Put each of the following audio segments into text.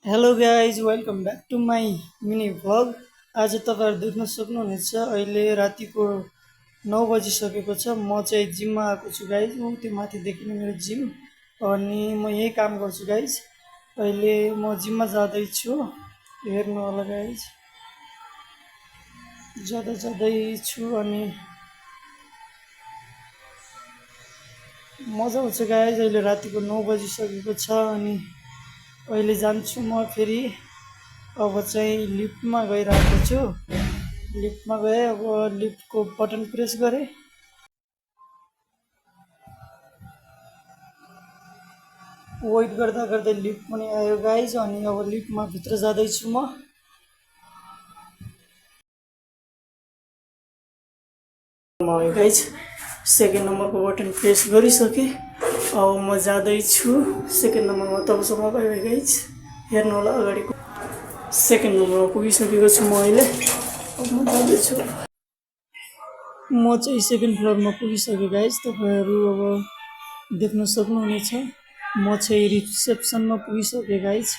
Hello guys welcome back to my mini vlog. आज तपाईँहरू देख्न सक्नुहुनेछ अहिले रातिको 9 बजिसकेको छ। म चाहिँ जिममा आएको छु गाइज। त्यो माथि देखिने मेरो जिम अनि म यही काम गर्छु गाइज। अहिले म जिममा जाँदैछु, हेर्नु होला गाइज। जाँदैछु अनि मजा आउँछ गाइज। अहिले रातिको 9 बजिसकेको छ अनि अहिले जान्छु म फेरि। अब चाहिँ लिफ्टमा गइरहेको छु। लिफ्टमा गएँ, अब लिफ्टको बटन प्रेस गरेँ। वेट गर्दा गर्दै लिफ्ट पनि आयो गाइज अनि अब लिफ्टमा भित्र जाँदैछु म। गाइज सेकेन्ड नम्बरको बटन प्रेस गरिसकेँ। अब म जाँदैछु सेकेन्ड नम्बरमा। तबसम्म बाई बाई गाइज, हेर्नु होला अगाडिको। सेकेन्ड नम्बरमा पुगिसकेको छु म अहिले। अब म जाँदैछु। म चाहिँ सेकेन्ड फ्लोरमा पुगिसकेँ गाइज। तपाईँहरू अब देख्न सक्नुहुनेछ म चाहिँ रिसेप्सनमा पुगिसकेँ guys.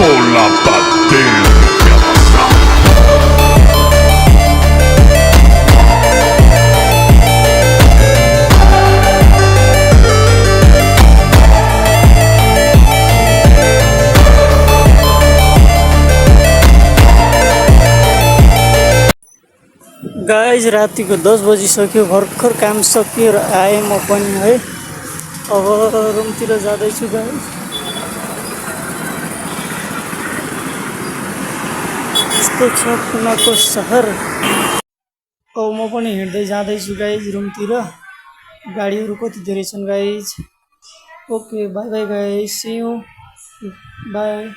Bola bateu, piazza. Guys रातिको 10 बजिसक्यो, भर्खर काम सकिएर आएँ म पनि है। अब रुमतिर जाँदैछु गाइज। यस्तो छ पुनाको सहर। अब म पनि हिँड्दै जाँदैछु गाइज रुमतिर। गाडीहरू कति धेरै छन् guys. Okay bye bye guys, see you, by.